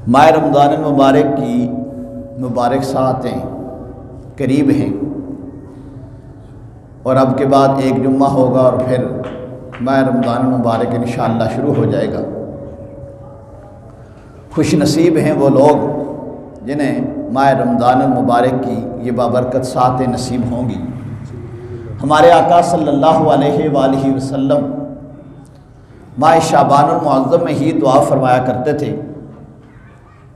ماہ رمضان المبارک کی مبارک ساعتیں قریب ہیں، اور اب کے بعد ایک جمعہ ہوگا اور پھر ماہ رمضان المبارک انشاءاللہ شروع ہو جائے گا۔ خوش نصیب ہیں وہ لوگ جنہیں ماہ رمضان المبارک کی یہ بابرکت ساعتیں نصیب ہوں گی۔ ہمارے آقا صلی اللہ علیہ وآلہ وسلم ماہ شعبان المعظم میں ہی دعا فرمایا کرتے تھے،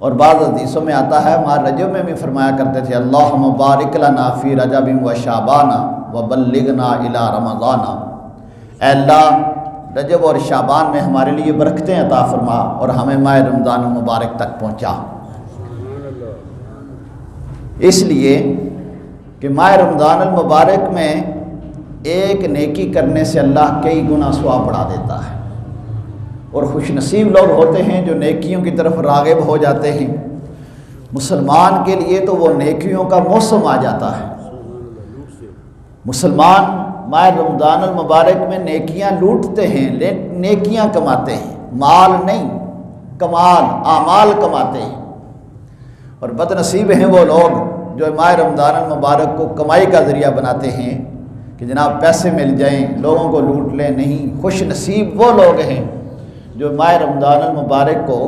اور بعض حدیثوں میں آتا ہے ماہ رجب میں بھی فرمایا کرتے تھے اللہم بارک لنا فی رجب و شعبان وبلغنا الی رمضان۔ اے اللہ رجب اور شعبان میں ہمارے لیے برکتیں عطا فرما اور ہمیں ماہ رمضان المبارک تک پہنچا۔ اس لیے کہ ماہ رمضان المبارک میں ایک نیکی کرنے سے اللہ کئی گنا ثواب بڑھا دیتا ہے، اور خوش نصیب لوگ ہوتے ہیں جو نیکیوں کی طرف راغب ہو جاتے ہیں۔ مسلمان کے لیے تو وہ نیکیوں کا موسم آ جاتا ہے۔ مسلمان ماہ رمضان المبارک میں نیکیاں لوٹتے ہیں، نیکیاں کماتے ہیں، مال نہیں، کمال اعمال کماتے ہیں۔ اور بد نصیب ہیں وہ لوگ جو ماہ رمضان المبارک کو کمائی کا ذریعہ بناتے ہیں کہ جناب پیسے مل جائیں، لوگوں کو لوٹ لیں۔ نہیں، خوش نصیب وہ لوگ ہیں جو ماہ رمضان المبارک کو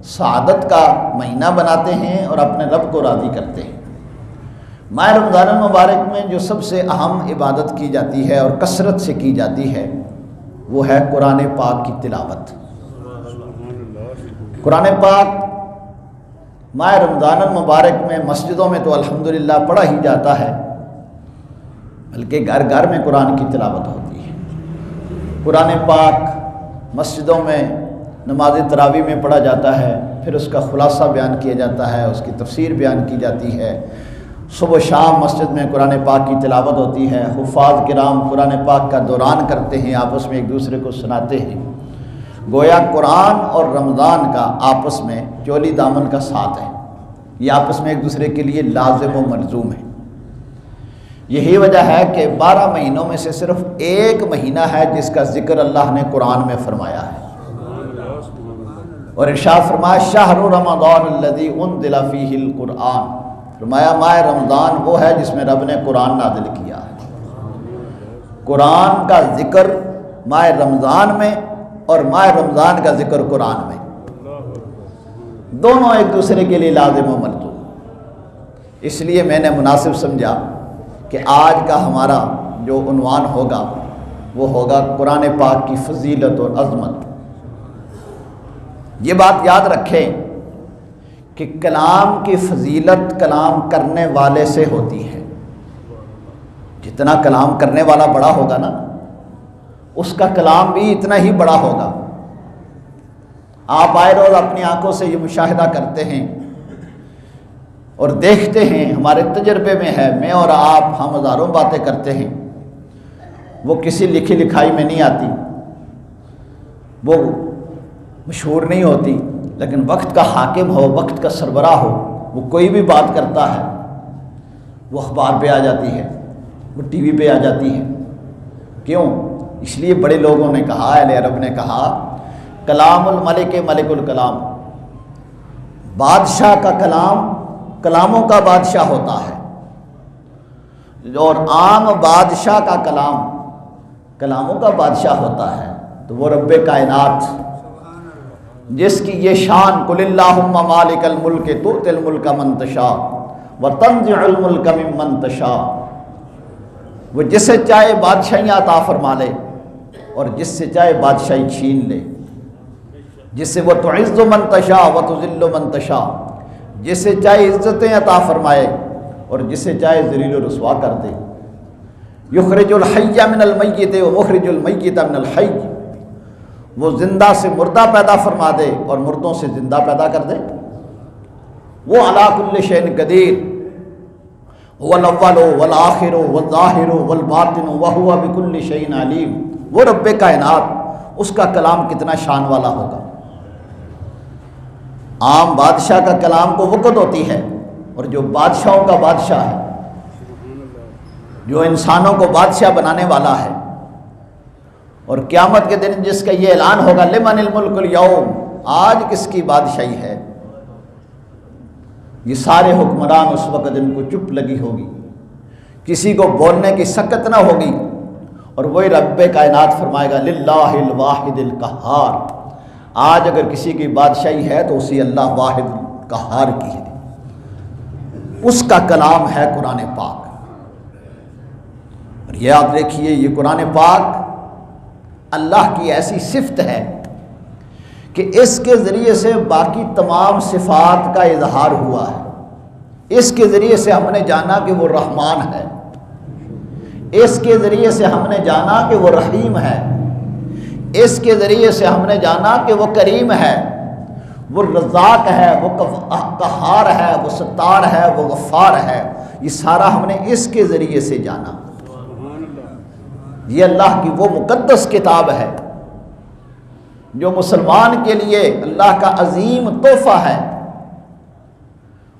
سعادت کا مہینہ بناتے ہیں اور اپنے رب کو راضی کرتے ہیں۔ ماہ رمضان المبارک میں جو سب سے اہم عبادت کی جاتی ہے اور کثرت سے کی جاتی ہے وہ ہے قرآن پاک کی تلاوت۔ قرآن پاک ماہ رمضان المبارک میں مسجدوں میں تو الحمدللہ پڑھا ہی جاتا ہے، بلکہ گھر گھر میں قرآن کی تلاوت ہوتی ہے۔ قرآن پاک مسجدوں میں نماز تراویح میں پڑھا جاتا ہے، پھر اس کا خلاصہ بیان کیا جاتا ہے، اس کی تفسیر بیان کی جاتی ہے۔ صبح و شام مسجد میں قرآن پاک کی تلاوت ہوتی ہے۔ حفاظ کرام قرآن پاک کا دوران کرتے ہیں، آپس میں ایک دوسرے کو سناتے ہیں۔ گویا قرآن اور رمضان کا آپس میں چولی دامن کا ساتھ ہے، یہ آپس میں ایک دوسرے کے لیے لازم و ملزوم ہے۔ یہی وجہ ہے کہ 12 مہینوں میں سے صرف ایک مہینہ ہے جس کا ذکر اللہ نے قرآن میں فرمایا ہے، اور ارشاد فرمایا شہر رمضان الذی انزل فیہ القرآن، فرمایا ماہ رمضان وہ ہے جس میں رب نے قرآن نازل کیا ہے۔ قرآن کا ذکر ماہ رمضان میں اور ماہ رمضان کا ذکر قرآن میں، دونوں ایک دوسرے کے لیے لازم و ملزوم۔ اس لیے میں نے مناسب سمجھا کہ آج کا ہمارا جو عنوان ہوگا وہ ہوگا قرآن پاک کی فضیلت اور عظمت۔ یہ بات یاد رکھیں کہ کلام کی فضیلت کلام کرنے والے سے ہوتی ہے۔ جتنا کلام کرنے والا بڑا ہوگا نا، اس کا کلام بھی اتنا ہی بڑا ہوگا۔ آپ آئے روز اپنی آنکھوں سے یہ مشاہدہ کرتے ہیں اور دیکھتے ہیں، ہمارے تجربے میں ہے، میں اور آپ ہم ہزاروں باتیں کرتے ہیں، وہ کسی لکھی لکھائی میں نہیں آتی، وہ مشہور نہیں ہوتی، لیکن وقت کا حاکم ہو، وقت کا سربراہ ہو، وہ کوئی بھی بات کرتا ہے وہ اخبار پہ آ جاتی ہے، وہ ٹی وی پہ آ جاتی ہے۔ کیوں؟ اس لیے بڑے لوگوں نے کہا، اہل عرب نے کہا کلام الملک ملک الکلام، بادشاہ کا کلام کلاموں کا بادشاہ ہوتا ہے، اور عام بادشاہ کا کلام کلاموں کا بادشاہ ہوتا ہے۔ تو وہ رب کائنات جس کی یہ شان قل اللہم مالک الملک تؤتی الملک من تشاء وتنزع الملک ممن تشاء، وہ جس سے چاہے بادشاہیاں عطا فرما لے اور جس سے چاہے بادشاہی چھین لے، جس سے وہ تعز من تشاء وتذل من تشاء، جس سے چاہے عزتیں عطا فرمائے اور جس سے چاہے ذلیل و رسوا کر دے۔ یخرج الحی من المیت ومخرج المیت من الحی، وہ زندہ سے مردہ پیدا فرما دے اور مردوں سے زندہ پیدا کر دے۔ وہ علی کل شیء قدیر، هو الاول والآخر والظاہر والباطن وهو بكل شیء علیم۔ وہ رب کائنات، اس کا کلام کتنا شان والا ہوگا۔ عام بادشاہ کا کلام کو وقت ہوتی ہے، اور جو بادشاہوں کا بادشاہ ہے، جو انسانوں کو بادشاہ بنانے والا ہے، اور قیامت کے دن جس کا یہ اعلان ہوگا لمن الملک اليوم، آج کس کی بادشاہی ہے، یہ سارے حکمران اس وقت ان کو چپ لگی ہوگی، کسی کو بولنے کی سکت نہ ہوگی، اور وہی رب کائنات فرمائے گا للہ الواحد القہار، آج اگر کسی کی بادشاہی ہے تو اسی اللہ واحد قہار کی ہے، اس کا کلام ہے قرآن پاک۔ اور یہ آپ دیکھیے، یہ قرآن پاک اللہ کی ایسی صفت ہے کہ اس کے ذریعے سے باقی تمام صفات کا اظہار ہوا ہے۔ اس کے ذریعے سے ہم نے جانا کہ وہ رحمان ہے، اس کے ذریعے سے ہم نے جانا کہ وہ رحیم ہے، اس کے ذریعے سے ہم نے جانا کہ وہ کریم ہے، وہ رزاق ہے، وہ قہار ہے، وہ ستار ہے، وہ غفار ہے۔ یہ سارا ہم نے اس کے ذریعے سے جانا۔ یہ اللہ کی وہ مقدس کتاب ہے جو مسلمان کے لیے اللہ کا عظیم تحفہ ہے،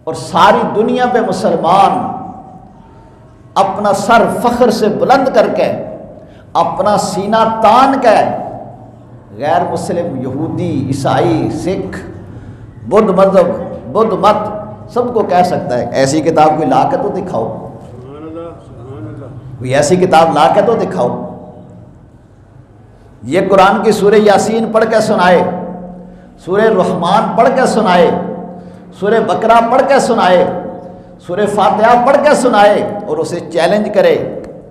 اور ساری دنیا پہ مسلمان اپنا سر فخر سے بلند کر کے، اپنا سینہ تان کے، غیر مسلم، یہودی، عیسائی، سکھ، بدھ مذہب، بدھ مت، سب کو کہہ سکتا ہے ایسی کتاب کوئی لا کے تو دکھاؤ، کوئی ایسی کتاب لا کے تو دکھاؤ۔ یہ قرآن کی سورہ یاسین پڑھ کے سنائے، سورہ رحمان پڑھ کے سنائے، سورہ بقرہ پڑھ کے سنائے، سورہ فاتحہ پڑھ کے سنائے، اور اسے چیلنج کرے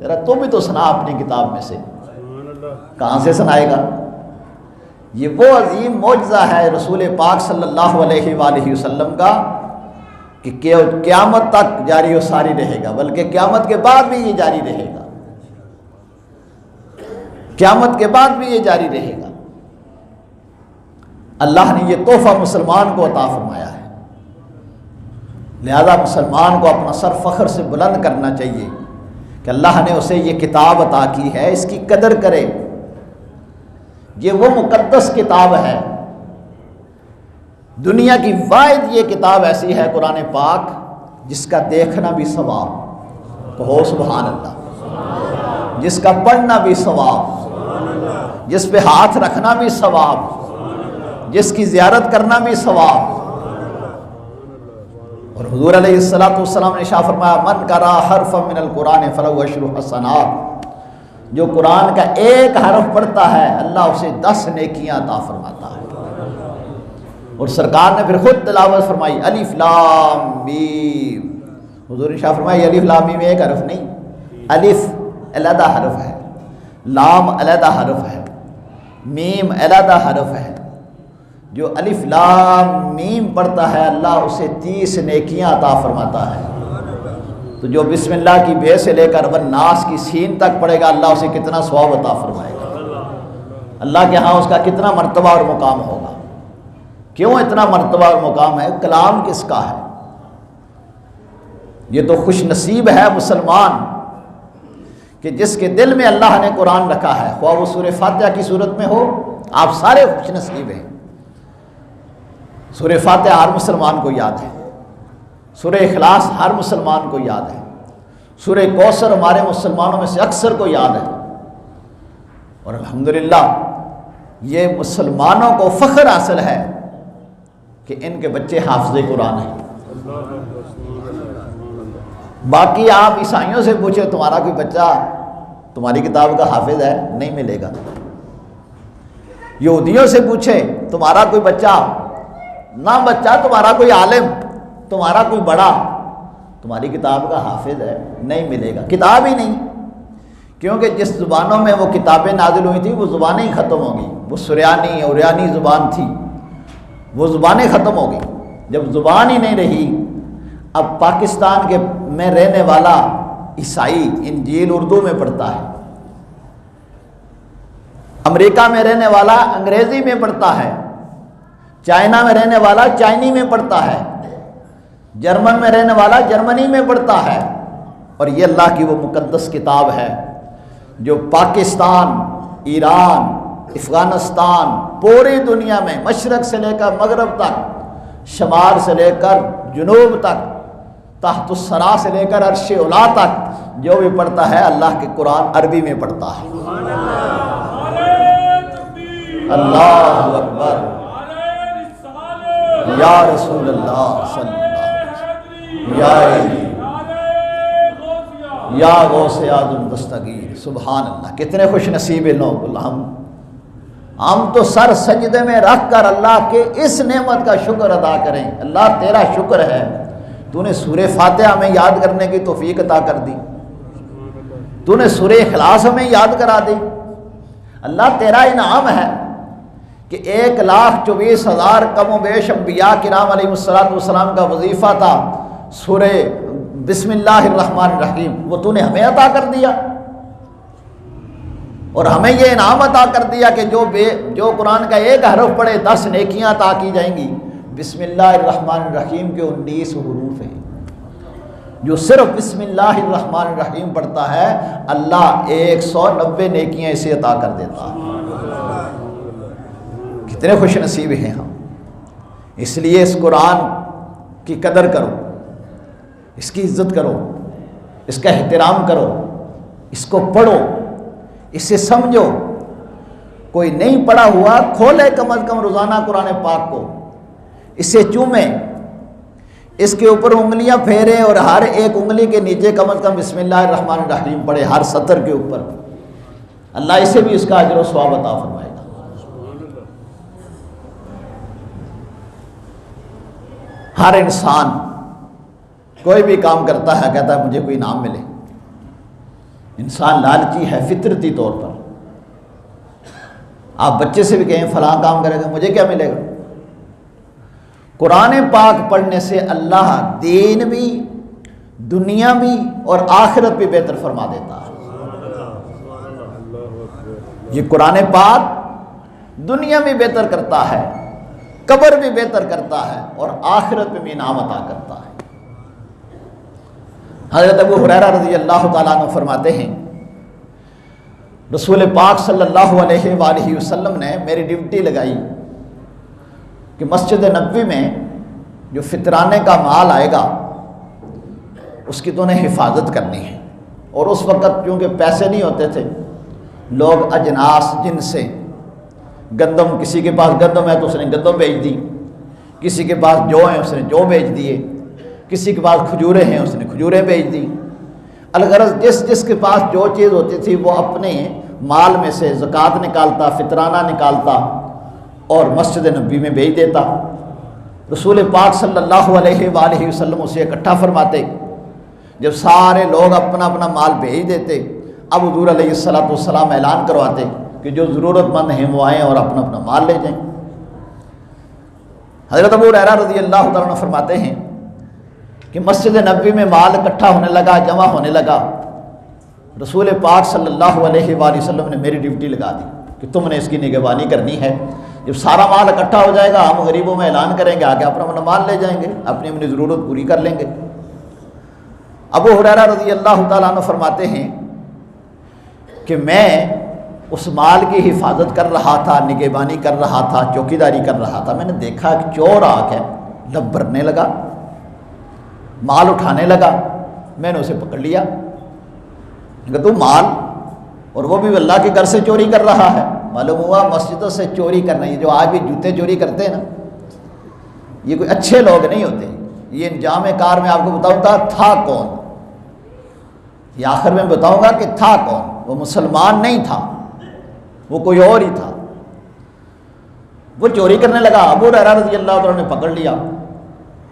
ذرا تو بھی تو سنا اپنی کتاب میں سے، کہاں سے سنائے گا؟ یہ وہ عظیم معجزہ ہے رسول پاک صلی اللہ علیہ وآلہ وسلم کا کہ قیامت تک جاری و ساری رہے گا، بلکہ قیامت کے بعد بھی یہ جاری رہے گا، قیامت کے بعد بھی یہ جاری رہے گا۔ اللہ نے یہ تحفہ مسلمان کو عطا فرمایا ہے، لہذا مسلمان کو اپنا سر فخر سے بلند کرنا چاہیے کہ اللہ نے اسے یہ کتاب عطا کی ہے، اس کی قدر کرے۔ یہ وہ مقدس کتاب ہے، دنیا کی واحد یہ کتاب ایسی ہے قرآن پاک جس کا دیکھنا بھی ثواب، کہو سبحان اللہ، جس کا پڑھنا بھی ثواب، جس پہ ہاتھ رکھنا بھی ثواب، جس کی زیارت کرنا بھی ثواب۔ اور حضور علیہ السلام نے ارشاد فرمایا من قرأ حرفا من القرآن فلہ عشر حسنات، جو قرآن کا ایک حرف پڑھتا ہے اللہ اسے 10 نیکیاں عطا فرماتا ہے۔ اور سرکار نے پھر خود تلاوت فرمائی الف لام میم، حضور نے ارشاد فرمایا الف لام میم ایک حرف نہیں، الف علیحدہ حرف ہے، لام علیحدہ حرف ہے، میم علیحدہ حرف ہے۔ جو الف لام میم پڑھتا ہے اللہ اسے 30 نیکیاں عطا فرماتا ہے۔ تو جو بسم اللہ کی بے سے لے کر والناس کی سین تک پڑھے گا اللہ اسے کتنا ثواب عطا فرمائے گا، اللہ کے ہاں اس کا کتنا مرتبہ اور مقام ہوگا۔ کیوں اتنا مرتبہ اور مقام ہے؟ کلام کس کا ہے؟ یہ تو خوش نصیب ہے مسلمان کہ جس کے دل میں اللہ نے قرآن رکھا ہے، خواہ وہ سورہ فاتحہ کی صورت میں ہو، آپ سارے خوش نصیب ہیں۔ سورہ فاتحہ ہر مسلمان کو یاد ہے، سورہ اخلاص ہر مسلمان کو یاد ہے، سورہ کوثر ہمارے مسلمانوں میں سے اکثر کو یاد ہے، اور الحمدللہ یہ مسلمانوں کو فخر حاصل ہے کہ ان کے بچے حافظ قرآن ہیں۔ باقی آپ عیسائیوں سے پوچھیں تمہارا کوئی بچہ تمہاری کتاب کا حافظ ہے؟ نہیں ملے گا۔ یہودیوں سے پوچھیں تمہارا کوئی بچہ تمہارا کوئی عالم، تمہارا کوئی بڑا تمہاری کتاب کا حافظ ہے؟ نہیں ملے گا، کتاب ہی نہیں، کیونکہ جس زبانوں میں وہ کتابیں نازل ہوئی تھیں وہ زبانیں ہی ختم ہو گئیں۔ وہ سریانی اوریانی زبان تھی، وہ زبانیں ختم ہو گئیں۔ جب زبان ہی نہیں رہی، اب پاکستان کے میں رہنے والا عیسائی انجیل اردو میں پڑھتا ہے، امریکہ میں رہنے والا انگریزی میں پڑھتا ہے، چائنا میں رہنے والا چائنی میں پڑھتا ہے، جرمن میں رہنے والا جرمنی میں پڑھتا ہے۔ اور یہ اللہ کی وہ مقدس کتاب ہے جو پاکستان، ایران، افغانستان، پوری دنیا میں مشرق سے لے کر مغرب تک، شمال سے لے کر جنوب تک، تحت الثری سے لے کر عرش اولا تک جو بھی پڑھتا ہے اللہ کے قرآن عربی میں پڑھتا ہے۔ اللہ اکبر، یا رسول اللہ صلی اللہ علیہ وسلم۔ یا علی یا غوث اعظم دستگیر. سبحان اللہ. کتنے خوش نصیب لوگ. ہم تو سر سجدے میں رکھ کر اللہ کے اس نعمت کا شکر ادا کریں. اللہ تیرا شکر ہے تو نے سورہ فاتحہ ہمیں یاد کرنے کی توفیق عطا کر دی, تو نے سورہ اخلاص ہمیں یاد کرا دی. اللہ تیرا انعام ہے کہ 1,24,000 کم و بیش انبیاء کرام علیہ السلام کا وظیفہ تھا سورہ بسم اللہ الرحمن الرحیم, وہ تو نے ہمیں عطا کر دیا. اور ہمیں یہ انعام عطا کر دیا کہ جو قرآن کا ایک حرف پڑھے 10 نیکیاں عطا کی جائیں گی. بسم اللہ الرحمن الرحیم کے 19 حروف ہیں. جو صرف بسم اللہ الرحمن الرحیم پڑھتا ہے اللہ 190 نیکیاں اسے عطا کر دیتا ہے. کتنے خوش نصیب ہیں ہم. اس لیے اس قرآن کی قدر کرو, اس کی عزت کرو, اس کا احترام کرو, اس کو پڑھو, اسے سمجھو. کوئی نہیں پڑھا ہوا کھولے کم از کم روزانہ قرآن پاک کو, اسے چومیں, اس کے اوپر انگلیاں پھیرے اور ہر ایک انگلی کے نیچے کم از کم بسم اللہ الرحمن الرحیم پڑھے ہر سطر کے اوپر. اللہ اسے بھی اس کا اجر و ثواب عطا فرمائے گا. ہر انسان کوئی بھی کام کرتا ہے کہتا ہے مجھے کوئی انعام ملے. انسان لالچی ہے فطرتی طور پر. آپ بچے سے بھی کہیں فلاں کام کرے گا مجھے کیا ملے گا. قرآن پاک پڑھنے سے اللہ دین بھی دنیا بھی اور آخرت بھی بہتر فرما دیتا ہے. یہ قرآن پاک دنیا بھی بہتر کرتا ہے, قبر بھی بہتر کرتا ہے اور آخرت میں بھی انعام عطا کرتا ہے. حضرت ابو ہریرہ رضی اللہ تعالیٰ عنہ فرماتے ہیں رسول پاک صلی اللہ علیہ وآلہ وسلم نے میری ڈیوٹی لگائی کہ مسجد نبوی میں جو فطرانے کا مال آئے گا اس کی تو انہیں حفاظت کرنی ہے. اور اس وقت کیونکہ پیسے نہیں ہوتے تھے, لوگ اجناس جن سے گندم, کسی کے پاس گندم ہے تو اس نے گندم بیچ دی, کسی کے پاس جو ہیں اس نے جو بیچ دیے, کسی کے پاس کھجوریں ہیں اس نے کھجوریں بیچ دی. الغرض جس کے پاس جو چیز ہوتی تھی وہ اپنے مال میں سے زکوٰۃ نکالتا, فطرانہ نکالتا اور مسجد نبوی میں بیچ دیتا. رسول پاک صلی اللہ علیہ وآلہ وسلم اسے اکٹھا فرماتے. جب سارے لوگ اپنا اپنا مال بھیج دیتے اب حضور علیہ السلام اعلان کرواتے کہ جو ضرورت مند ہیں وہ آئیں اور اپنا اپنا مال لے جائیں. حضرت ابو ہریرہ رضی اللہ تعالیٰ عنہ فرماتے ہیں کہ مسجد نبوی میں مال اکٹھا ہونے لگا, جمع ہونے لگا. رسول پاک صلی اللہ علیہ وآلہ وسلم نے میری ڈیوٹی لگا دی کہ تم نے اس کی نگہبانی کرنی ہے. جب سارا مال اکٹھا ہو جائے گا ہم غریبوں میں اعلان کریں گے, آگے اپنا اپنا مال لے جائیں گے, اپنی اپنی ضرورت پوری کر لیں گے. ابو ہریرہ رضی اللہ تعالیٰ عنہ فرماتے ہیں کہ میں اس مال کی حفاظت کر رہا تھا, نگہبانی کر رہا تھا, چوکیداری کر رہا تھا. میں نے دیکھا کہ چور آ کے لب بھرنے لگا, مال اٹھانے لگا. میں نے اسے پکڑ لیا کہ تو مال, اور وہ بھی اللہ کے گھر سے چوری کر رہا ہے. معلوم ہوا مسجدوں سے چوری کرنا, یہ جو آج بھی جوتے چوری کرتے ہیں نا, یہ کوئی اچھے لوگ نہیں ہوتے. یہ انجام کار میں آپ کو بتاؤں گا تھا کون, یہ آخر میں بتاؤں گا کہ تھا کون. وہ مسلمان نہیں تھا, وہ کوئی اور ہی تھا. وہ چوری کرنے لگا. ابو ہریرہ رضی اللہ عنہ نے پکڑ لیا.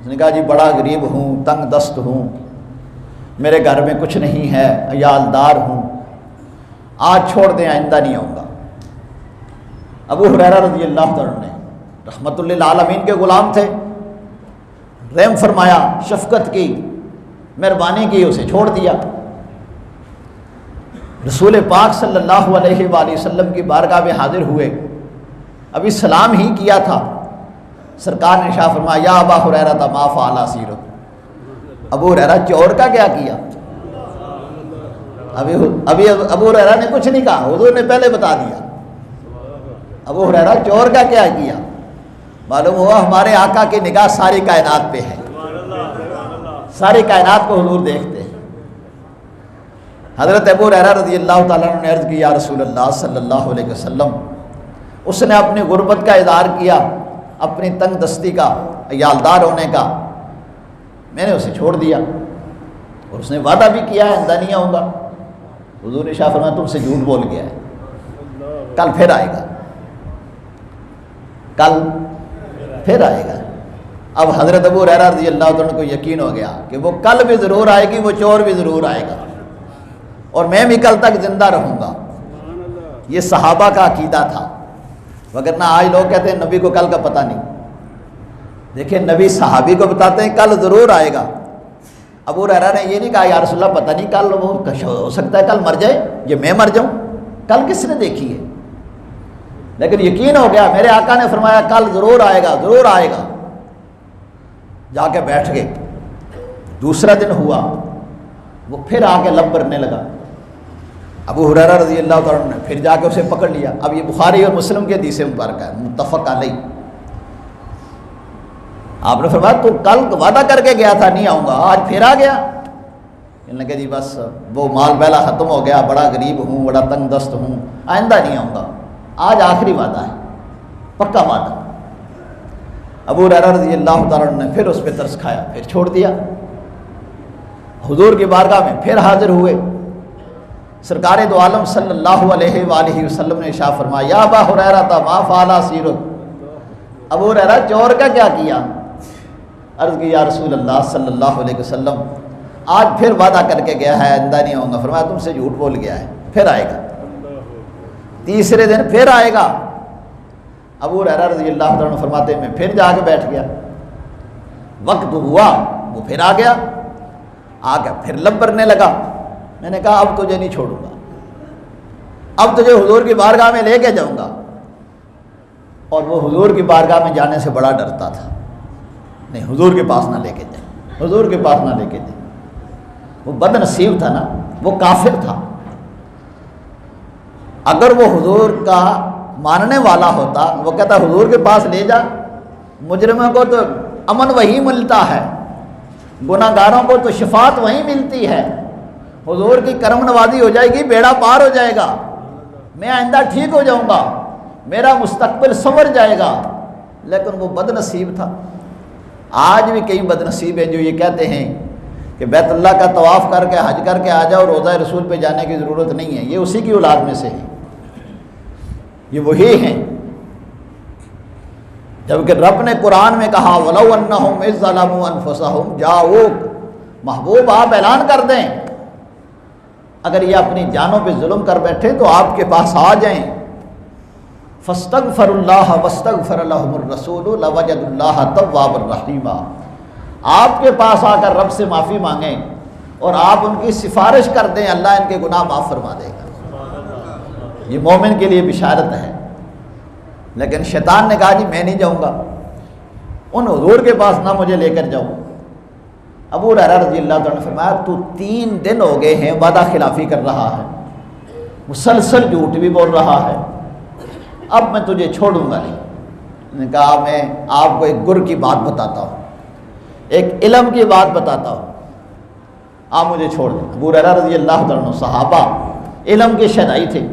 اس نے کہا جی بڑا غریب ہوں, تنگ دست ہوں, میرے گھر میں کچھ نہیں ہے, عیالدار ہوں, آج چھوڑ دیں آئندہ نہیں آؤں گا. ابو ہریرہ رضی اللہ عنہ نے رحمت للعالمین کے غلام تھے, رحم فرمایا, شفقت کی, مہربانی کی, اسے چھوڑ دیا. رسول پاک صلی اللہ علیہ وآلہ وسلم کی بارگاہ میں حاضر ہوئے, ابھی سلام ہی کیا تھا. سرکار نے ارشاد فرمایا یا ابا ہریرہ ما فعل اسیر. ابو ہریرہ چور کا کیا کیا؟ ابھی ابو ہریرہ نے کچھ نہیں کہا, حضور نے پہلے بتا دیا. ابو ہریرہ چور کا کیا کیا؟ معلوم ہوا ہمارے آقا کی نگاہ ساری کائنات پہ ہے, ساری کائنات کو حضور دیکھتے ہیں. حضرت ابو ہریرہ رضی اللہ تعالیٰ عنہ نے عرض کی یا رسول اللہ صلی اللہ علیہ وسلم. اس نے اپنی غربت کا اظہار کیا, اپنی تنگ دستی کا, عیالدار ہونے کا. میں نے اسے چھوڑ دیا اور اس نے وعدہ بھی کیا ہے آئندہ نہیں آؤں گا۔ حضور نے شاہ فرمایا تم سے جھوٹ بول گیا ہے، کل پھر آئے گا، کل پھر آئے گا۔ اب حضرت ابو ہریرہ رضی اللہ عنہ کو یقین ہو گیا کہ وہ کل بھی ضرور آئے گی، وہ چور بھی ضرور آئے گا اور میں بھی کل تک زندہ رہوں گا۔ یہ صحابہ کا عقیدہ تھا، وگرنہ آج لوگ کہتے ہیں نبی کو کل کا پتہ نہیں۔ دیکھیں نبی صحابی کو بتاتے ہیں کل ضرور آئے گا۔ ابو ہریرہ نے یہ نہیں کہا یا رسول اللہ پتہ نہیں کل وہ ہو سکتا ہے کل مر جائے، یہ میں مر جاؤں، کل کس نے دیکھی ہے؟ لیکن یقین ہو گیا، میرے آقا نے فرمایا کل ضرور آئے گا، ضرور آئے گا۔ جا کے بیٹھ گئے، دوسرا دن ہوا، وہ پھر آ کے لب بھرنے لگا۔ ابو ہریرہ رضی اللہ تعالیٰ عنہ نے پھر جا کے اسے پکڑ لیا۔ اب یہ بخاری اور مسلم کے حدیث مبارکہ ہے، متفق علیہ۔ آپ نے فرمایا تو کل وعدہ کر کے گیا تھا نہیں آؤں گا، آج پھر آ گیا۔ کہنے لگے جی بس وہ مال بیلا ختم ہو گیا، بڑا غریب ہوں، بڑا تنگ دست ہوں، آئندہ نہیں آؤں گا، آج آخری وعدہ ہے، پکا وعدہ۔ ابو ہریرہ رضی اللہ تعالیٰ عنہ نے پھر اس پہ ترس کھایا، پھر چھوڑ دیا۔ حضور کی بارگاہ میں پھر حاضر ہوئے۔ سرکار دو عالم صلی اللہ علیہ وآلہ وسلم نے ارشاد فرمایا یا ابا ہریرہ ما فعل اسیرک، ابو ہریرہ چور کا کیا کیا؟ عرض کی یا رسول اللہ صلی اللہ علیہ وسلم آج پھر وعدہ کر کے گیا ہے آئندہ نہیں آؤں گا۔ فرمایا تم سے جھوٹ بول گیا ہے، پھر آئے گا، تیسرے دن پھر آئے گا۔ ابو ہریرہ رضی اللہ عنہ فرماتے ہیں میں پھر جا کے بیٹھ گیا، وقت ہوا وہ پھر آ گیا، آ کے پھر لب بھرنے لگا۔ میں نے کہا اب تجھے نہیں چھوڑوں گا، اب تجھے حضور کی بارگاہ میں لے کے جاؤں گا۔ اور وہ حضور کی بارگاہ میں جانے سے بڑا ڈرتا تھا، نہیں حضور کے پاس نہ لے کے جائیں، حضور کے پاس نہ لے کے جائیں۔ وہ بد نصیب تھا نا، وہ کافر تھا۔ اگر وہ حضور کا ماننے والا ہوتا، وہ کہتا حضور کے پاس لے جا، مجرموں کو تو امن وہی ملتا ہے، گناہ گاروں کو تو شفاعت وہیں ملتی ہے، حضور کی کرم نوازی ہو جائے گی، بیڑا پار ہو جائے گا، میں آئندہ ٹھیک ہو جاؤں گا، میرا مستقبل سنور جائے گا۔ لیکن وہ بد نصیب تھا۔ آج بھی کئی بد نصیب ہیں جو یہ کہتے ہیں کہ بیت اللہ کا طواف کر کے حج کر کے آ جاؤ، روضہ رسول پہ جانے کی ضرورت نہیں ہے، یہ اسی کی اولاد میں سے ہے، یہ وہی ہیں۔ جبکہ رب نے قرآن میں کہا وَلَوْ أَنَّهُمْ إِذْ ظَلَمُوا أَنفُسَهُمْ جَاءُوكَ، محبوب آپ اعلان کر دیں اگر یہ اپنی جانوں پہ ظلم کر بیٹھے تو آپ کے پاس آ جائیں، فَاسْتَغْفَرُوا اللَّهَ وَاسْتَغْفَرَ لَهُمُ الرَّسُولُ لَوَجَدُوا اللَّهَ تَوَّابًا رَحِيمًا، آپ کے پاس آ کر رب سے معافی مانگیں اور آپ ان کی سفارش کر دیں، اللہ ان کے گناہ معاف فرما دے گا۔ یہ مومن کے لیے بشارت ہے۔ لیکن شیطان نے کہا جی میں نہیں جاؤں گا، ان حضور کے پاس نہ مجھے لے کر جاؤ۔ ابو ہریرہ رضی اللہ عنہ نے فرمایا تو 3 دن ہو گئے ہیں وعدہ خلافی کر رہا ہے، مسلسل جھوٹ بھی بول رہا ہے، اب میں تجھے چھوڑوں گا نہیں۔ نے کہا میں آپ کو ایک گر کی بات بتاتا ہوں، ایک علم کی بات بتاتا ہوں، آپ مجھے چھوڑ دیں۔ ابو ہریرہ رضی اللہ عنہ صحابہ علم کے شہدائی تھے،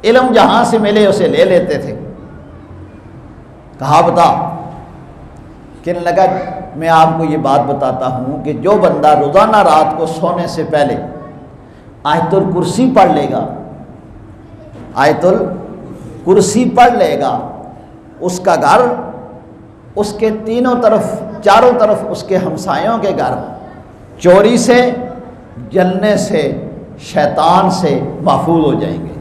علم جہاں سے ملے اسے لے لیتے تھے۔ کہا بتا، کہنے لگا میں آپ کو یہ بات بتاتا ہوں کہ جو بندہ روزانہ رات کو سونے سے پہلے آیت الکرسی پڑھ لے گا، آیت الکرسی پڑھ لے گا، اس کا گھر اس کے تینوں طرف چاروں طرف اس کے ہمسایوں کے گھر چوری سے، جلنے سے، شیطان سے محفوظ ہو جائیں گے۔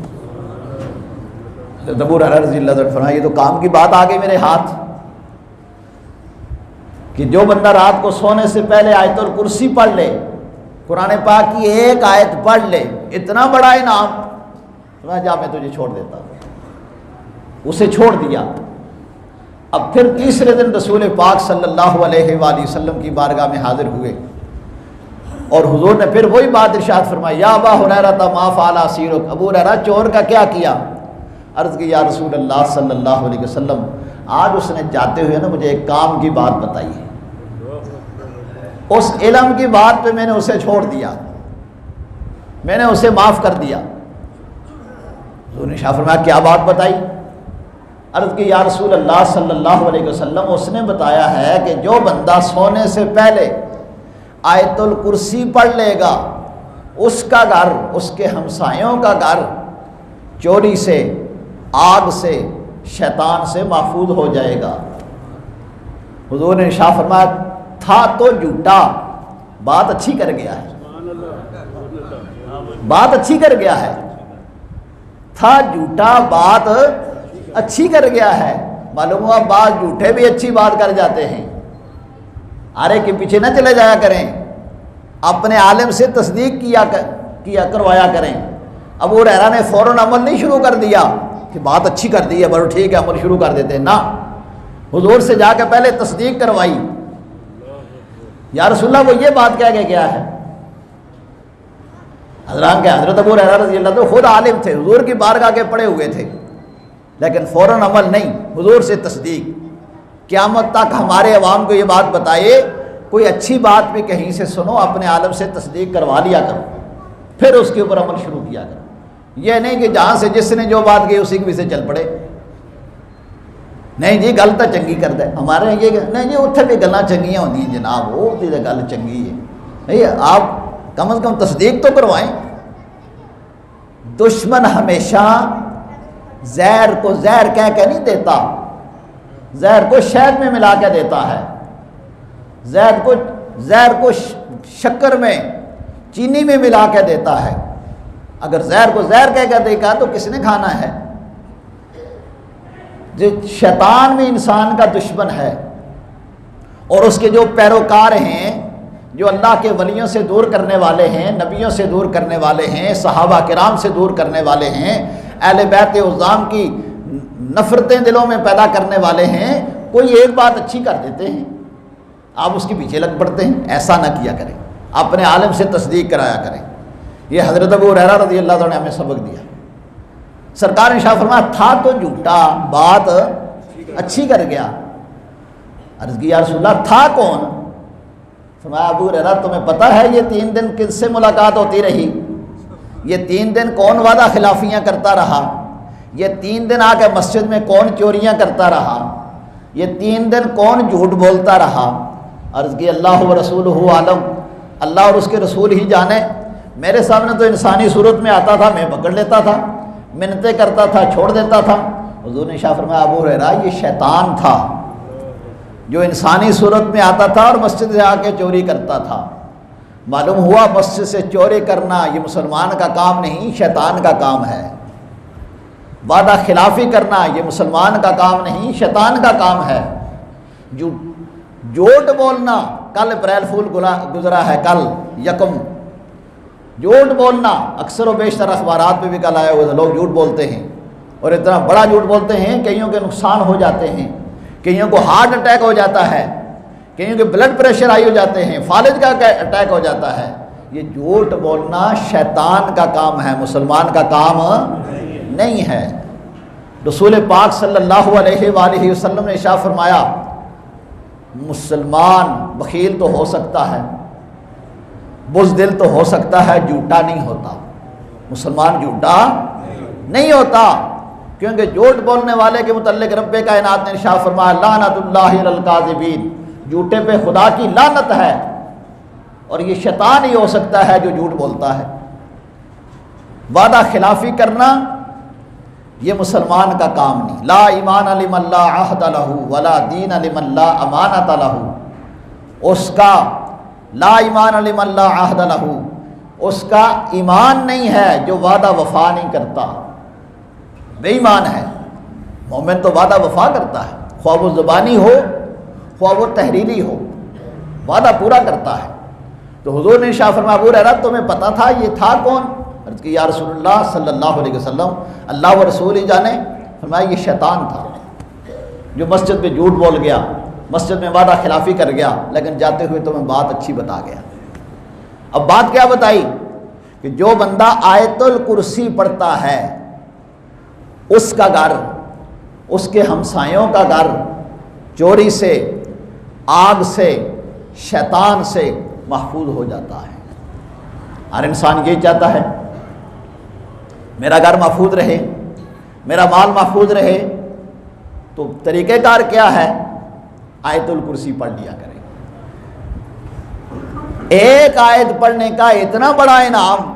ابو ہریرہ رضی اللہ عنہ فرمایا یہ تو کام کی بات آ گئی میرے ہاتھ، کہ جو بندہ رات کو سونے سے پہلے آیت الکرسی پڑھ لے، قرآن پاک کی ایک آیت پڑھ لے، اتنا بڑا انعام۔ فرمایا جا میں تجھے چھوڑ دیتا ہوں، اسے چھوڑ دیا۔ اب پھر تیسرے دن رسول پاک صلی اللہ علیہ وآلہ وسلم کی بارگاہ میں حاضر ہوئے اور حضور نے پھر وہی بات ارشاد فرمائی یا ابا ہریرہ ما فعل اسیرک، ابو ہریرہ چور کا کیا کیا؟ عرض کی یا رسول اللہ صلی اللہ علیہ وسلم آج اس نے جاتے ہوئے نا مجھے ایک کام کی بات بتائی ہے، اس علم کی بات پہ میں نے اسے چھوڑ دیا، میں نے اسے معاف کر دیا۔ حضور نے شاہ فرمایا کیا بات بتائی؟ عرض کی یا رسول اللہ صلی اللہ علیہ وسلم، اس نے بتایا ہے کہ جو بندہ سونے سے پہلے آیت الکرسی پڑھ لے گا اس کا گھر، اس کے ہمسایوں کا گھر چوری سے، آگ سے، شیطان سے محفوظ ہو جائے گا۔ حضور نے ارشاد فرمایا تھا تو جھوٹا، بات اچھی کر گیا ہے، بات اچھی کر گیا ہے، تھا جھوٹا بات اچھی کر گیا ہے۔ معلوم ہوا بعض جھوٹے بھی اچھی بات کر جاتے ہیں، آرے کے پیچھے نہ چلے جایا کریں، اپنے عالم سے تصدیق کیا کروایا کریں۔ ابو ہریرہ نے فوراً عمل نہیں شروع کر دیا کہ بات اچھی کر دی ہے، بڑا ٹھیک ہے عمل شروع کر دیتے ہیں، نہ، حضور سے جا کے پہلے تصدیق کروائی، یا رسول اللہ وہ یہ بات کہہ کے گیا ہے۔ حضرت ابو ہریرہ رضی اللہ عنہ خود عالم تھے، حضور کی بارگاہ کے پڑے ہوئے تھے، لیکن فوراً عمل نہیں، حضور سے تصدیق۔ قیامت تک ہمارے عوام کو یہ بات بتائے، کوئی اچھی بات بھی کہیں سے سنو، اپنے عالم سے تصدیق کروا لیا کرو، پھر اس کے اوپر عمل شروع کیا کرو۔ یہ نہیں کہ جہاں سے جس نے جو بات کی اسی کے پیچھے چل پڑے، نہیں جی گل تو چنگی کر دے، ہمارے یہ نہیں جی اتنے بھی گلاں چنگیاں ہوتی ہیں جناب، وہ گل چنگی ہے، نہیں آپ کم از کم تصدیق تو کروائیں۔ دشمن ہمیشہ زہر کو زہر کہہ کے نہیں دیتا، زہر کو شہد میں ملا کے دیتا ہے، زہر کو شکر میں، چینی میں ملا کے دیتا ہے۔ اگر زہر کو زہر کہہ کے دے گا تو کس نے کھانا ہے؟ شیطان بھی انسان کا دشمن ہے، اور اس کے جو پیروکار ہیں، جو اللہ کے ولیوں سے دور کرنے والے ہیں، نبیوں سے دور کرنے والے ہیں، صحابہ کرام سے دور کرنے والے ہیں، اہل بیت عظام کی نفرتیں دلوں میں پیدا کرنے والے ہیں، کوئی ایک بات اچھی کر دیتے ہیں، آپ اس کے پیچھے لگ پڑتے ہیں۔ ایسا نہ کیا کریں، اپنے عالم سے تصدیق کرایا کریں۔ یہ حضرت ابو ہریرہ رضی اللہ عنہ نے ہمیں سبق دیا۔ سرکار نے ارشاد فرمایا تھا تو جھوٹا، بات اچھی کر گیا۔ عرض کی یا رسول اللہ تھا کون؟ فرمایا ابو ہریرہ تمہیں پتہ ہے یہ 3 دن کس سے ملاقات ہوتی رہی؟ یہ 3 دن کون وعدہ خلافیاں کرتا رہا؟ یہ 3 دن آ کے مسجد میں کون چوریاں کرتا رہا؟ یہ 3 دن کون جھوٹ بولتا رہا؟ عرض کی اللہ و رسولہ عالم، اللہ اور اس کے رسول ہی جانے۔ میرے سامنے تو انسانی صورت میں آتا تھا، میں پکڑ لیتا تھا، منتیں کرتا تھا، چھوڑ دیتا تھا۔ حضور نے ارشاد فرمایا ابو ہریرہ یہ شیطان تھا جو انسانی صورت میں آتا تھا اور مسجد سے آ کے چوری کرتا تھا۔ معلوم ہوا مسجد سے چوری کرنا یہ مسلمان کا کام نہیں، شیطان کا کام ہے۔ وعدہ خلافی کرنا یہ مسلمان کا کام نہیں، شیطان کا کام ہے۔ جھوٹ بولنا، کل اپریل فول گزرا ہے، کل یکم، جھوٹ بولنا اکثر و بیشتر اخبارات میں بھی کل آئے ہوئے لوگ جھوٹ بولتے ہیں، اور اتنا بڑا جھوٹ بولتے ہیں کئیوں کے نقصان ہو جاتے ہیں، کئیوں کو ہارٹ اٹیک ہو جاتا ہے، کئیوں کے بلڈ پریشر ہائی ہو جاتے ہیں، فالج کا اٹیک ہو جاتا ہے۔ یہ جھوٹ بولنا شیطان کا کام ہے، مسلمان کا کام نہیں ہے۔ رسول پاک صلی اللہ علیہ وآلہ وسلم نے ارشاد فرمایا مسلمان بخیل تو ہو سکتا ہے، بزدل تو ہو سکتا ہے، جھوٹا نہیں ہوتا۔ مسلمان جھوٹا نہیں ہوتا، کیونکہ جھوٹ بولنے والے کے متعلق رب کائنات نے ارشاد فرمایا لعنت اللہ علی الکاذبین، جھوٹے پہ خدا کی لعنت ہے، اور یہ شیطان ہی ہو سکتا ہے جو جھوٹ بولتا ہے۔ وعدہ خلافی کرنا یہ مسلمان کا کام نہیں۔ لا ایمان لمن لا عہد لہ ولا دین لمن لا امانت لہ، اس کا لا ایمان لمن لا عہد لہ، اس کا ایمان نہیں ہے جو وعدہ وفا نہیں کرتا، بے ایمان ہے۔ مومن تو وعدہ وفا کرتا ہے، خواہ وہ زبانی ہو خواہ وہ تحریری ہو، وعدہ پورا کرتا ہے۔ تو حضور نے ارشاد فرمایا ابو ہریرہ تمہیں پتہ تھا یہ تھا کون؟ عرض کی یا رسول اللہ صلی اللہ علیہ وسلم اللہ و رسول ہی جانے۔ فرمایا یہ شیطان تھا جو مسجد میں جھوٹ بول گیا، مسجد میں وعدہ خلافی کر گیا، لیکن جاتے ہوئے تمہیں بات اچھی بتا گیا۔ اب بات کیا بتائی کہ جو بندہ آیت الکرسی پڑھتا ہے اس کا گھر، اس کے ہمسایوں کا گھر چوری سے، آگ سے، شیطان سے محفوظ ہو جاتا ہے۔ ہر انسان یہ چاہتا ہے میرا گھر محفوظ رہے، میرا مال محفوظ رہے، تو طریقہ کار کیا ہے؟ آیت الکرسی پڑھ لیا کریں۔ ایک آیت پڑھنے کا اتنا بڑا انعام،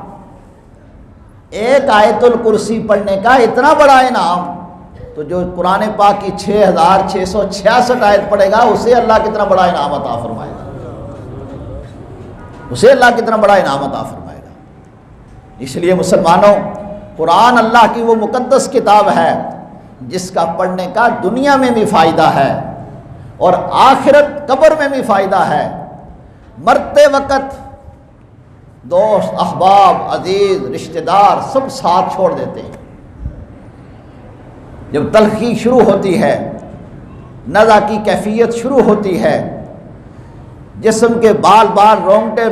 ایک آیت الکرسی پڑھنے کا اتنا بڑا انعام، تو جو قرآن پاک کی 6666 آیت پڑھے گا اسے اللہ کتنا بڑا انعام عطا فرمائے گا، اسے اللہ کتنا بڑا انعام عطا فرمائے گا۔ اس لیے مسلمانوں، قرآن اللہ کی وہ مقدس کتاب ہے جس کا پڑھنے کا دنیا میں بھی فائدہ ہے اور آخرت قبر میں بھی فائدہ ہے۔ مرتے وقت دوست، احباب، عزیز، رشتہ دار سب ساتھ چھوڑ دیتے ہیں۔ جب تلخی شروع ہوتی ہے، نزع کی کیفیت شروع ہوتی ہے، جسم کے بال بال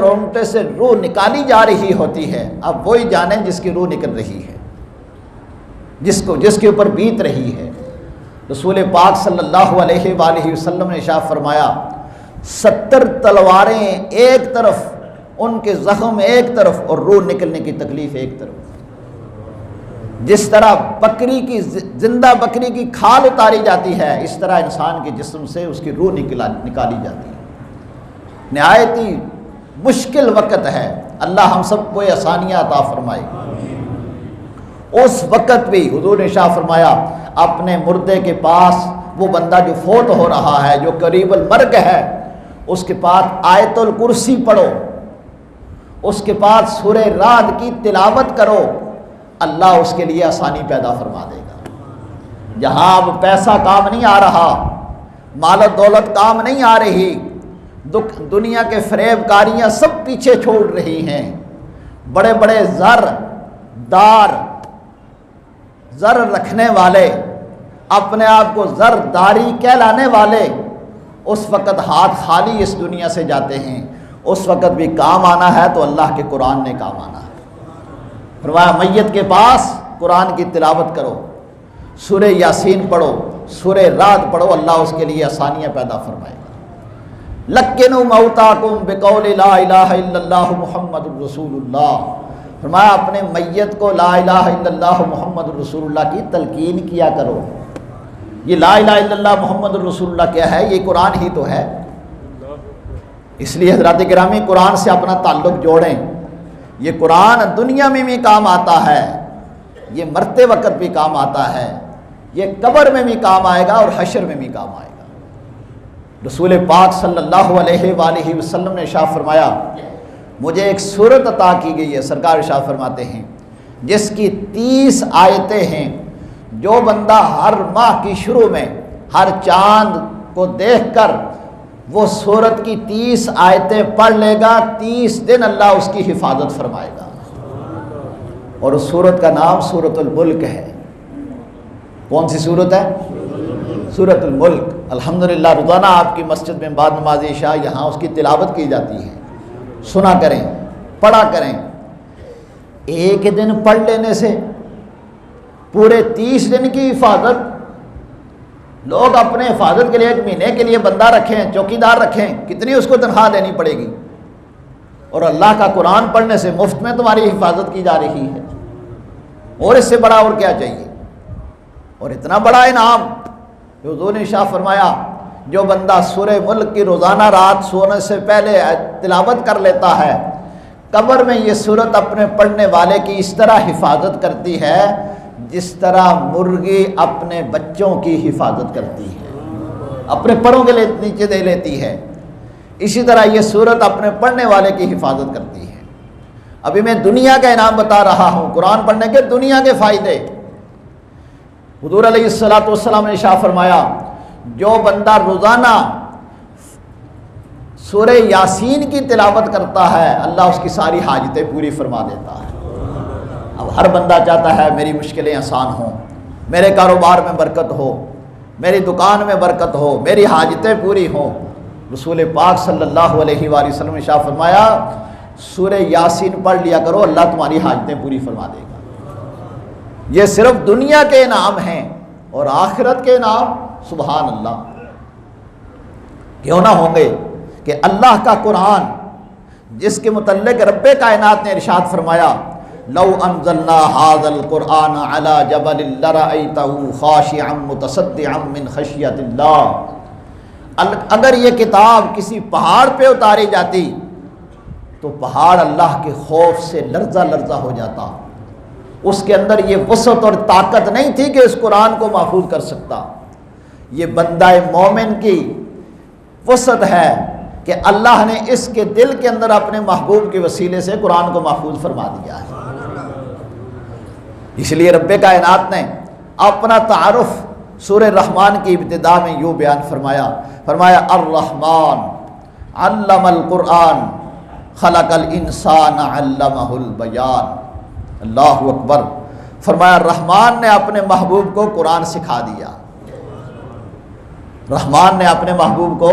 رونگٹے سے روح نکالی جا رہی ہوتی ہے، اب وہی جانیں جس کی روح نکل رہی ہے، جس کے اوپر بیت رہی ہے۔ رسول پاک صلی اللہ علیہ وآلہ وسلم نے ارشاد فرمایا 70 تلواریں ایک طرف، ان کے زخم ایک طرف اور روح نکلنے کی تکلیف ایک طرف۔ جس طرح بکری کی، زندہ بکری کی کھال اتاری جاتی ہے، اس طرح انسان کے جسم سے اس کی روح نکالی جاتی ہے۔ نہایت ہی مشکل وقت ہے، اللہ ہم سب کو یہ آسانیاں عطا فرمائے۔ اس وقت بھی حضور نے ارشاد فرمایا اپنے مردے کے پاس، وہ بندہ جو فوت ہو رہا ہے، جو قریب المرگ ہے، اس کے پاس آیت الکرسی پڑھو، اس کے پاس سورہ رعد کی تلاوت کرو، اللہ اس کے لیے آسانی پیدا فرما دے گا۔ جہاں اب پیسہ کام نہیں آ رہا، مال و دولت کام نہیں آ رہی، دنیا کے فریب کاریاں سب پیچھے چھوڑ رہی ہیں، بڑے بڑے زر رکھنے والے، اپنے آپ کو زرداری کہلانے والے، اس وقت ہاتھ خالی اس دنیا سے جاتے ہیں۔ اس وقت بھی کام آنا ہے تو اللہ کے قرآن نے کام آنا ہے۔ فرمایا میت کے پاس قرآن کی تلاوت کرو، سورہ یاسین پڑھو، سورہ رعد پڑھو، اللہ اس کے لیے آسانیاں پیدا فرمائے گا۔ لکنوا موتاکم بقول لا الہ الا اللہ محمد رسول اللہ، فرمایا اپنے میت کو لا الہ الا اللہ محمد رسول اللہ کی تلقین کیا کرو۔ یہ لا الہ الا اللہ محمد رسول اللہ کیا ہے؟ یہ قرآن ہی تو ہے۔ اس لیے حضرات گرامی قرآن سے اپنا تعلق جوڑیں۔ یہ قرآن دنیا میں بھی کام آتا ہے، یہ مرتے وقت بھی کام آتا ہے، یہ قبر میں بھی کام آئے گا اور حشر میں بھی کام آئے گا۔ رسول پاک صلی اللہ علیہ وآلہ وسلم نے ارشاد فرمایا مجھے ایک سورت عطا کی گئی ہے، سرکار ارشاد فرماتے ہیں جس کی 30 آیتیں ہیں، جو بندہ ہر ماہ کی شروع میں ہر چاند کو دیکھ کر وہ سورت کی 30 آیتیں پڑھ لے گا، 30 دن اللہ اس کی حفاظت فرمائے گا۔ اور اس سورت کا نام سورۃ الملک ہے۔ کون سی سورت ہے؟ سورۃ الملک۔ الحمدللہ روزانہ آپ کی مسجد میں بعد نماز عشاء یہاں اس کی تلاوت کی جاتی ہے، سنا کریں، پڑھا کریں۔ ایک دن پڑھ لینے سے پورے 30 دن کی حفاظت، لوگ اپنے حفاظت کے لیے 1 مہینے کے لیے بندہ رکھیں، چوکیدار رکھیں، کتنی اس کو تنخواہ دینی پڑے گی، اور اللہ کا قرآن پڑھنے سے مفت میں تمہاری حفاظت کی جا رہی ہے، اور اس سے بڑا اور کیا چاہیے؟ اور اتنا بڑا انعام جو حضور نے ارشاد فرمایا جو بندہ سورہ ملک کی روزانہ رات سونے سے پہلے تلاوت کر لیتا ہے، قبر میں یہ سورت اپنے پڑھنے والے کی اس طرح حفاظت کرتی ہے جس طرح مرغی اپنے بچوں کی حفاظت کرتی ہے، اپنے پروں کے نیچے دے لیتی ہے، اسی طرح یہ سورت اپنے پڑھنے والے کی حفاظت کرتی ہے۔ ابھی میں دنیا کا انعام بتا رہا ہوں، قرآن پڑھنے کے دنیا کے فائدے۔ حضور علیہ الصلوۃ والسلام نے ارشاد فرمایا جو بندہ روزانہ سورہ یاسین کی تلاوت کرتا ہے اللہ اس کی ساری حاجتیں پوری فرما دیتا ہے۔ اب ہر بندہ چاہتا ہے میری مشکلیں آسان ہوں، میرے کاروبار میں برکت ہو، میری دکان میں برکت ہو، میری حاجتیں پوری ہوں۔ رسول پاک صلی اللہ علیہ وآلہ وسلم نے ارشاد فرمایا سورہ یاسین پڑھ لیا کرو، اللہ تمہاری حاجتیں پوری فرما دے گا۔ یہ صرف دنیا کے انعام ہیں، اور آخرت کے انعام سبحان اللہ کیوں نہ ہوں گے کہ اللہ کا قرآن جس کے متعلق رب کائنات نے ارشاد فرمایا لو انزلنا هذا القرآن على جبل لرأيته خاشعا متصدعا من خشیۃ اللہ، اگر یہ کتاب کسی پہاڑ پہ اتاری جاتی تو پہاڑ اللہ کے خوف سے لرزہ لرزہ ہو جاتا۔ اس کے اندر یہ وسعت اور طاقت نہیں تھی کہ اس قرآن کو محفوظ کر سکتا۔ یہ بندہ مومن کی وسعت ہے کہ اللہ نے اس کے دل کے اندر اپنے محبوب کے وسیلے سے قرآن کو محفوظ فرما دیا ہے۔ اس لیے رب کائنات نے اپنا تعارف سورہ رحمان کی ابتدا میں یوں بیان فرمایا الرحمن علم القرآن خلق الانسان علمہ البیان۔ اللہ اکبر، فرمایا رحمان نے اپنے محبوب کو قرآن سکھا دیا، رحمان نے اپنے محبوب کو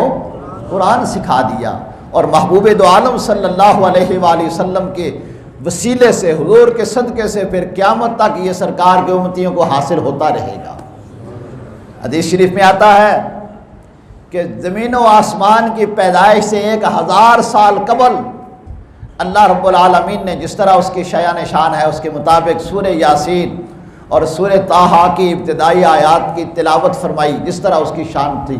قرآن سکھا دیا، اور محبوب دو عالم صلی اللہ علیہ وآلہ وسلم کے وسیلے سے، حضور کے صدقے سے پھر قیامت تک یہ سرکار کے امتیوں کو حاصل ہوتا رہے گا۔ حدیث شریف میں آتا ہے کہ زمین و آسمان کی پیدائش سے 1000 سال قبل اللہ رب العالمین نے جس طرح اس کی شایان شان ہے اس کے مطابق سورہ یاسین اور سورہ طٰہٰ کی ابتدائی آیات کی تلاوت فرمائی، جس طرح اس کی شان تھی،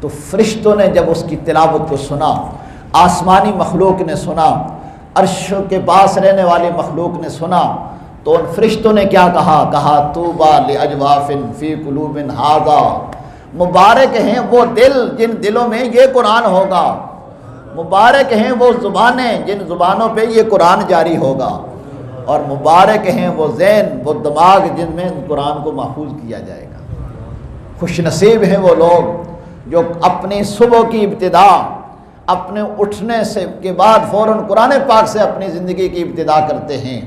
تو فرشتوں نے جب اس کی تلاوت کو سنا، آسمانی مخلوق نے سنا، عرش کے پاس رہنے والی مخلوق نے سنا، تو ان فرشتوں نے کیا کہا طوبیٰ لأجواف فی قلوب ھذا، مبارک ہیں وہ دل جن دلوں میں یہ قرآن ہوگا، مبارک ہیں وہ زبانیں جن زبانوں پہ یہ قرآن جاری ہوگا، اور مبارک ہیں وہ ذہن، وہ دماغ جن میں قرآن کو محفوظ کیا جائے گا۔ خوش نصیب ہیں وہ لوگ جو اپنی صبح کی ابتدا، اپنے اٹھنے سے کے بعد فوراً قرآن پاک سے اپنی زندگی کی ابتدا کرتے ہیں،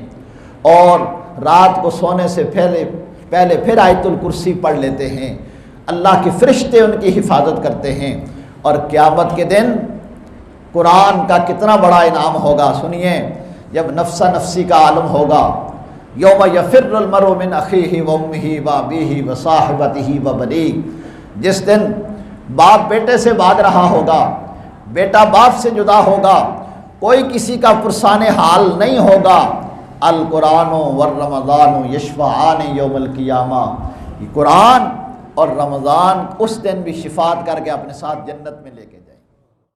اور رات کو سونے سے پہلے پھر آیت الکرسی پڑھ لیتے ہیں۔ اللہ کے فرشتے ان کی حفاظت کرتے ہیں، اور قیامت کے دن قرآن کا کتنا بڑا انعام ہوگا سنیے، جب نفسہ نفسی کا عالم ہوگا، یوم یفر المرء من اخیہ و امہ و ابیہ و صاحبتہ و بنیہ، جس دن باپ بیٹے سے بھاگ رہا ہوگا، بیٹا باپ سے جدا ہوگا، کوئی کسی کا پرسان حال نہیں ہوگا۔ القرآن والرمضان یشفعان یوم القیامہ، یہ قرآن اور رمضان اس دن بھی شفاعت کر کے اپنے ساتھ جنت میں لے کے